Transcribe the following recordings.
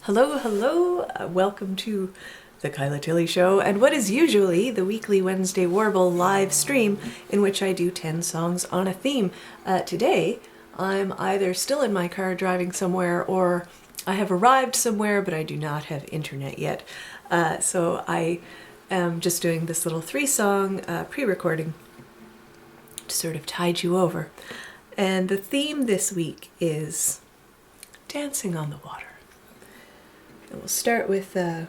Hello, hello. Welcome to the Kyla Tilly Show and what is usually the weekly Wednesday Warble live stream in which I do 10 songs on a theme. Today, I'm either still in my car driving somewhere or I have arrived somewhere, but I do not have internet yet. So I am just doing this little 3-song pre-recording to sort of tide you over. And the theme this week is dancing on the water. And we'll start with, this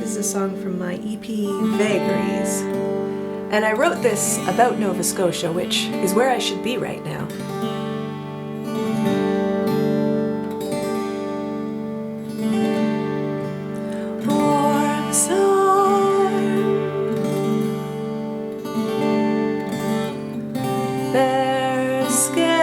is a song from my EP, Vagaries. And I wrote this about Nova Scotia, which is where I should be right now. Warm sun, bare skin,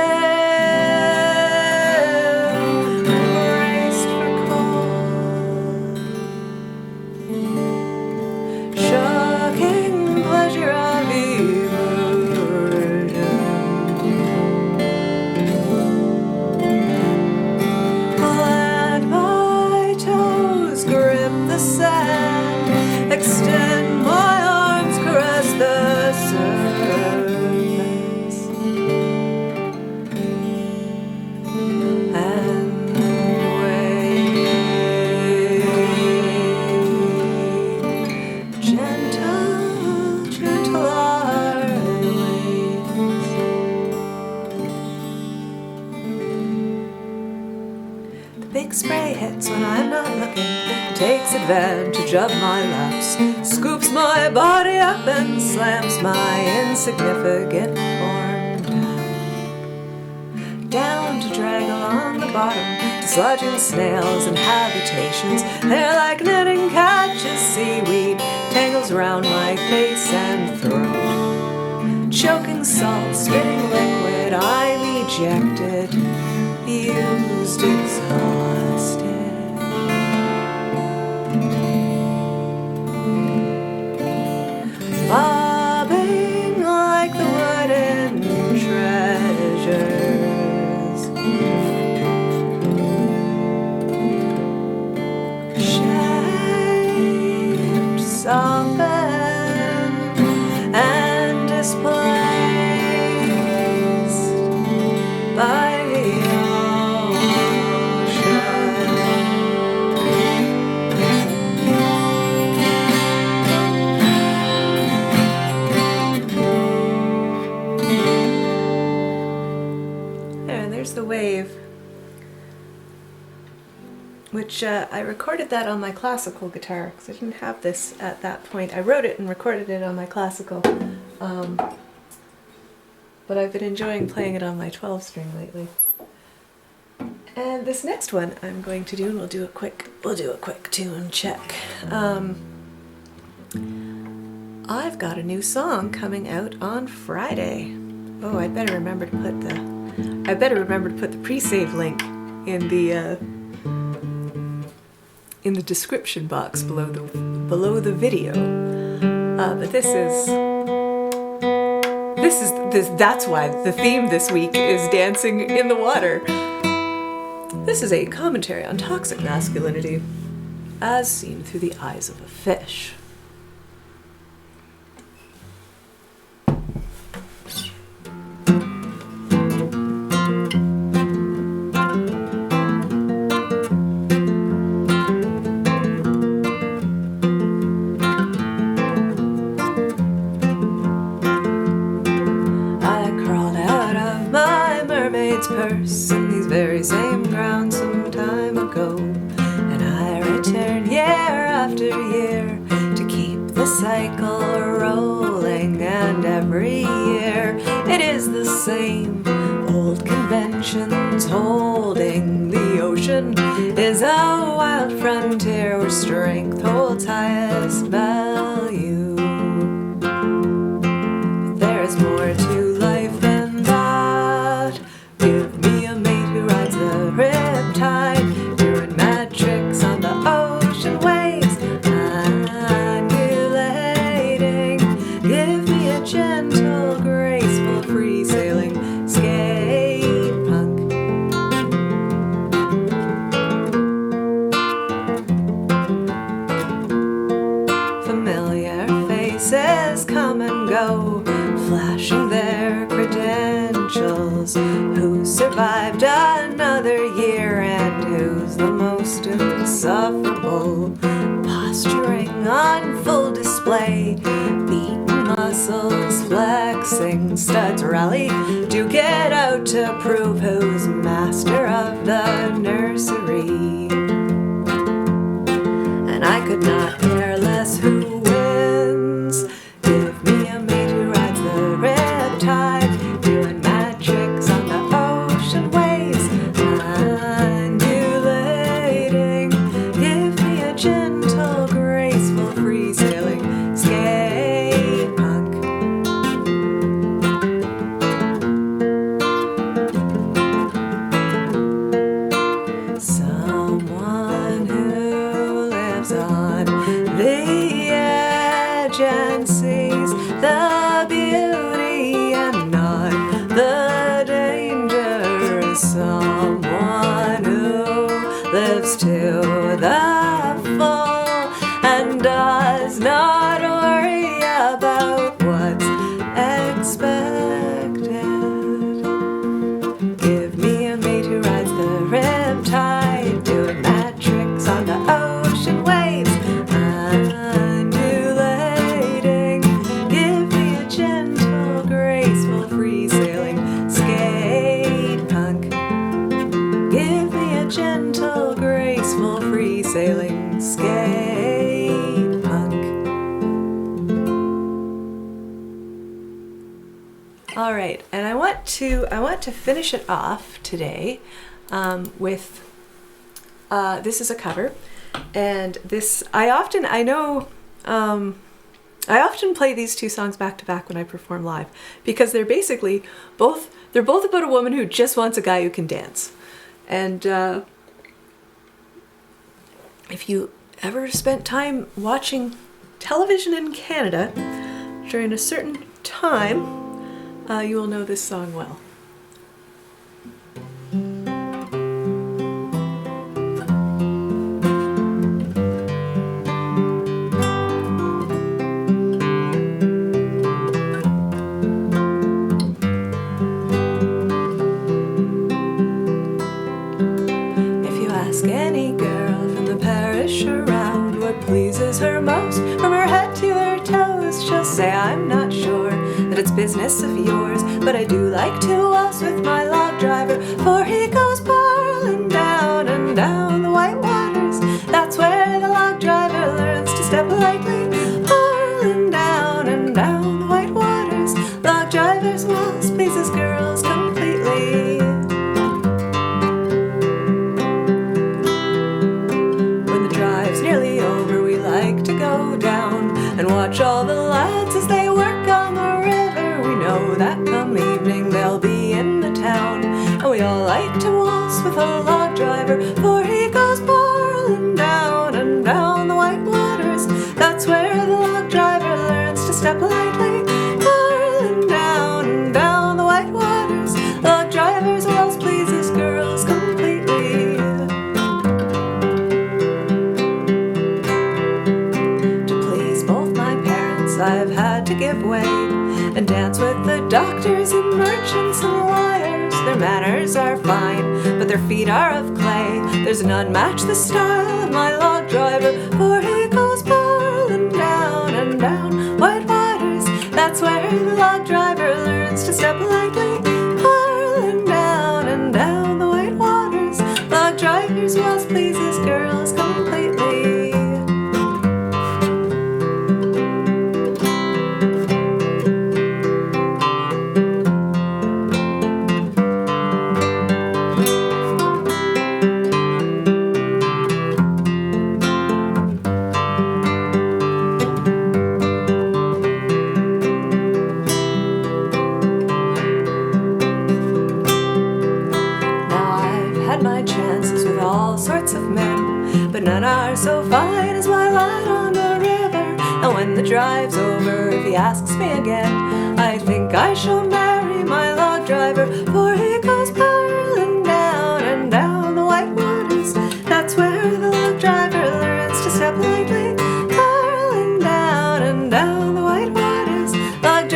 extend my arms, caress the surface, and wave. Gentle, gentle are the waves. The big spray hits when I'm not looking, takes advantage of my lapse, scoops my body up and slams my insignificant form down to drag along the bottom, dislodging snails and habitations. They're like netting catches seaweed, tangles round my face and throat. Choking salt, spitting liquid, I'm ejected, used, exhausted. Bobbing like the wooden treasures, shaped, softened, and displaced by the the wave, which I recorded that on my classical guitar because I didn't have this at that point. I wrote it and recorded it on my classical, but I've been enjoying playing it on my 12-string lately. And this next one I'm going to do, and we'll do a quick tune check. I've got a new song coming out on Friday. Oh, I'd better remember to put the pre-save link in the description box below the video. But that's why the theme this week is dancing in the water. This is a commentary on toxic masculinity as seen through the eyes of a fish. Purse in these very same grounds some time ago, and I return year after year to keep the cycle rolling, and every year it is the same old conventions holding. The ocean is a wild frontier where strength holds highest value, but there is more to life than that. Give me a mate who rides the riptide, doing mad tricks on the ocean waves, undulating. Give me a gentle, graceful, free-sailing skate punk. go, flashing their credentials. Who survived another year and who's the most insufferable? Posturing on full display, beaten muscles flexing, studs rally to get out to prove who's master of the nursery. And I could not care less who wins. Give me a mate who rides the riptide, doing mad tricks on the ocean waves, undulating. Give me a gentle, graceful, free-sailing skate punk. Someone who lives on the edge and sees the beauty and not the danger. Someone who lives to the full and does not worry about what's expected. Give me a mate who rides the riptide, doing mad tricks on the ocean waves, undulating. Give me a gentle, graceful, free-sailing skate punk. Give me a gentle, graceful, free-sailing skate punk. All right, and I want to finish it off today with this is a cover, and this I often play these two songs back to back when I perform live because they're basically both about a woman who just wants a guy who can dance. And if you ever spent time watching television in Canada during a certain time, you will know this song well. If you ask any girl from the parish around what pleases her most, from her head to her toes, she'll say, I'm not sure that it's business of yours, but I do like to waltz with my log driver, for he goes barreling down and down the white waters. That's where the log driver learns to step lightly, barreling down and down the white waters. Log driver's waltz pleases girls completely. When the drive's nearly over, we like to go down and watch all the lads as they work on the river. We know that come evening they'll be in the town, and we all like to waltz with a log driver, for he goes barreling down and down the white waters. That's where the log driver learns to step lightly, barreling down and down the white waters. Log driver's waltz pleases girls completely. To please both my parents, I've had to give way and dance with the doctors and merchants and liars. Their manners are fine, but their feet are of clay. There's none match the style of my log driver, for he goes barreling down and down white waters. That's where the log driver learns to step lightly, barreling down and down the white waters. Log driver's waltz pleases girls completely. None are so fine as my lad on the river. And when the drive's over, if he asks me again, I think I shall marry my log driver, for he goes barreling down and down the white waters. That's where the log driver learns to step lightly, barreling down and down the white waters. Log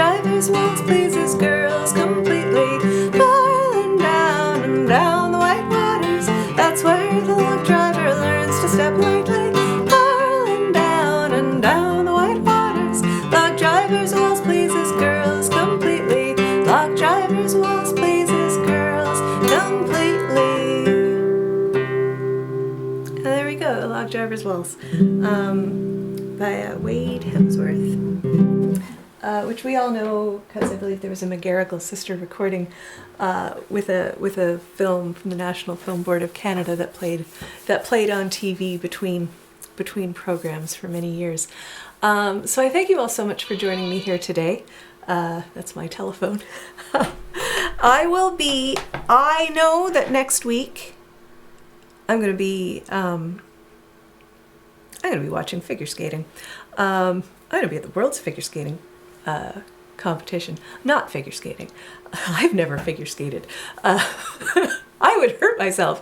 And there we go, A Log Driver's Waltz by Wade Hemsworth, which we all know because I believe there was a McGarrigle sister recording with a film from the National Film Board of Canada that played on TV between programs for many years. So I thank you all so much for joining me here today. That's my telephone. I know that next week I'm going to be watching figure skating. I'm going to be at the World's Figure Skating competition. Not figure skating. I've never figure skated. I would hurt myself.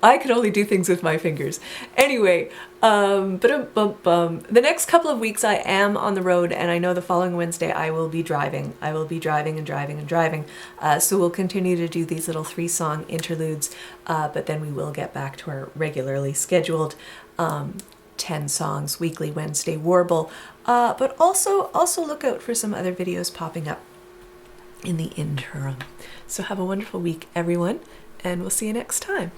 I could only do things with my fingers. Anyway, the next couple of weeks I am on the road, and I know the following Wednesday I will be driving. I will be driving and driving and driving. So we'll continue to do these little 3-song interludes, but then we will get back to our regularly scheduled 10 songs weekly Wednesday warble. But also look out for some other videos popping up in the interim. So have a wonderful week, everyone, and we'll see you next time.